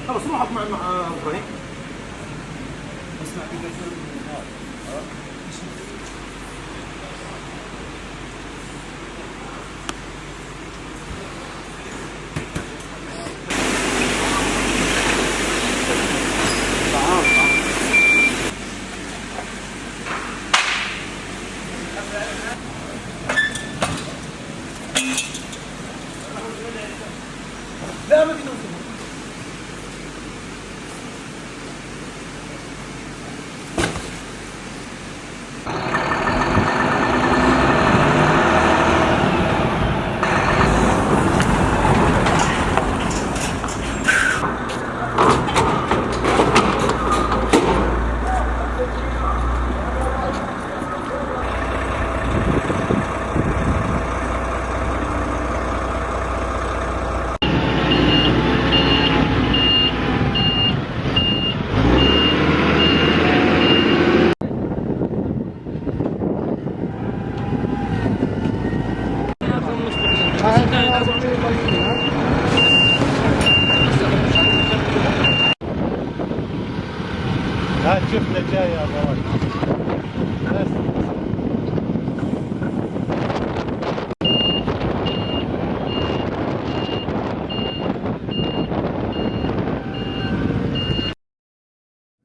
خلاص روح مع ابراهيم. اسمع كده. لا ما في نوم. ها شفنا جاي يا ابو بس.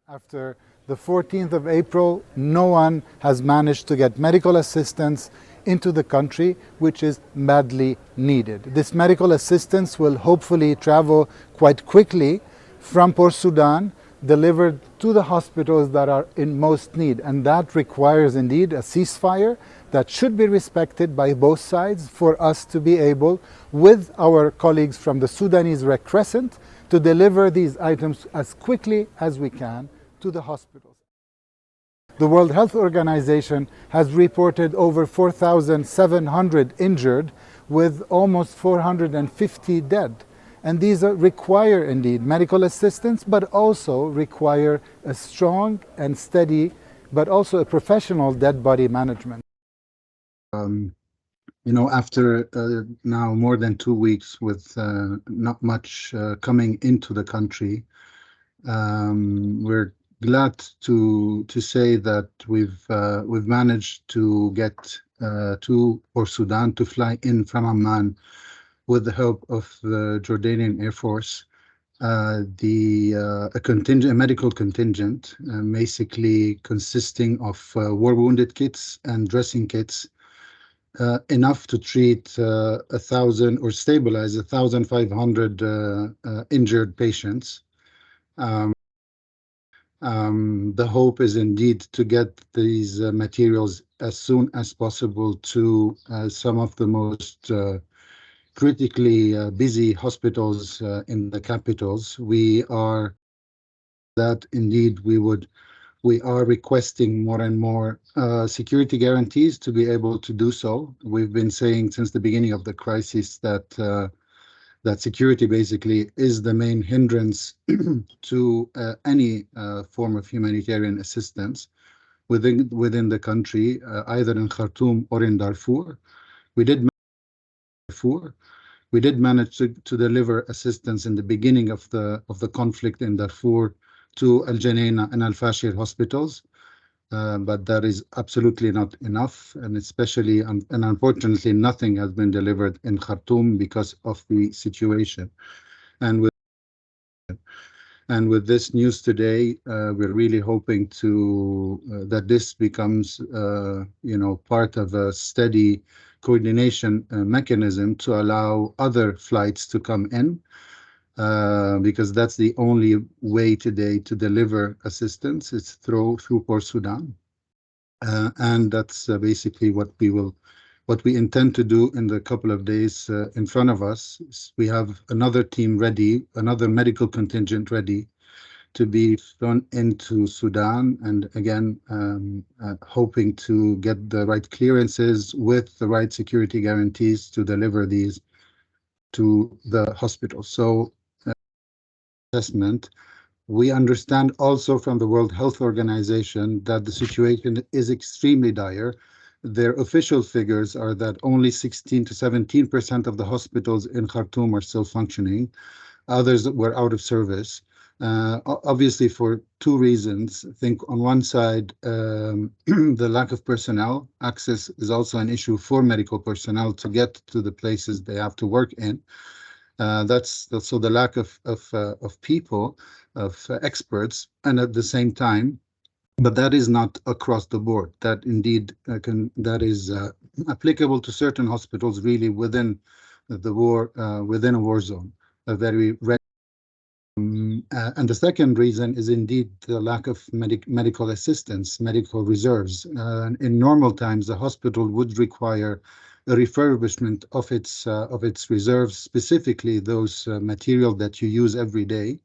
After the 14th of April, no one has managed to get medical assistance into the country, which is badly needed. This medical assistance will hopefully travel quite quickly from Port Sudan, delivered to the hospitals that are in most need. And that requires indeed a ceasefire that should be respected by both sides for us to be able, with our colleagues from the Sudanese Red Crescent, to deliver these items as quickly as we can to the hospitals. The World Health Organization has reported over 4,700 injured with almost 450 dead. And these require indeed medical assistance, but also require a strong and steady, but also a professional dead body management. After now more than 2 weeks with not much coming into the country, we're glad to say that we've managed to get to Port Sudan, to fly in from Amman with the help of the Jordanian Air Force. A medical contingent, basically consisting of war wounded kits and dressing kits, enough to treat 1,000 or stabilize 1,500 injured patients. The hope is indeed to get these materials as soon as possible to some of the most critically busy hospitals in the capitals. We are requesting more and more security guarantees to be able to do so. We've been saying since the beginning of the crisis that security basically is the main hindrance to any form of humanitarian assistance within the country, either in Khartoum or in Darfur. We did manage to deliver assistance in the beginning of the conflict in Darfur to Al Janeina and Al Fashir hospitals, but that is absolutely not enough, and especially and unfortunately nothing has been delivered in Khartoum because of the situation. And with this news today, we're really hoping that this becomes part of a steady coordination mechanism to allow other flights to come in, because that's the only way today to deliver assistance. It's through Port Sudan, and that's basically what we intend to do in the couple of days in front of us. We have another team ready, another medical contingent ready to be flown into Sudan, and again hoping to get the right clearances with the right security guarantees to deliver these to the hospital. So assessment. We understand also from the World Health Organization that the situation is extremely dire. Their official figures are that only 16 to 17% of the hospitals in Khartoum are still functioning. Others were out of service. Obviously, for two reasons. I think on one side, the lack of personnel access is also an issue for medical personnel to get to the places they have to work in. That's so the lack of people, of experts, and at the same time, but that is not across the board. That indeed that is applicable to certain hospitals really within the war, within a war zone, a very and the second reason is indeed the lack of medical assistance, medical reserves. In normal times, the hospital would require a refurbishment of its reserves, specifically those material that you use every day.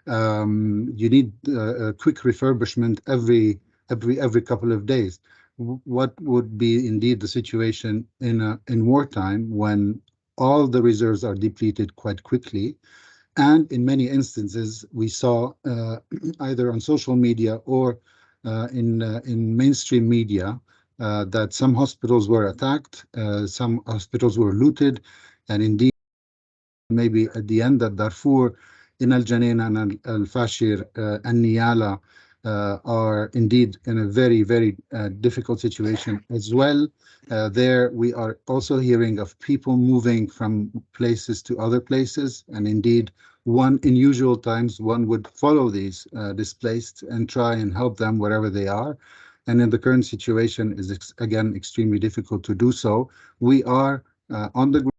You need a quick refurbishment every couple of days. What would be indeed the situation in wartime when all the reserves are depleted quite quickly? And in many instances, we saw either on social media or in mainstream media that some hospitals were attacked, some hospitals were looted, and indeed, maybe at the end that Darfur, in Al Janin and Al Fashir and Niyala are indeed in a very difficult situation as well. There we are also hearing of people moving from places to other places, and indeed in usual times one would follow these displaced and try and help them wherever they are. And in the current situation is again extremely difficult to do so. We are on the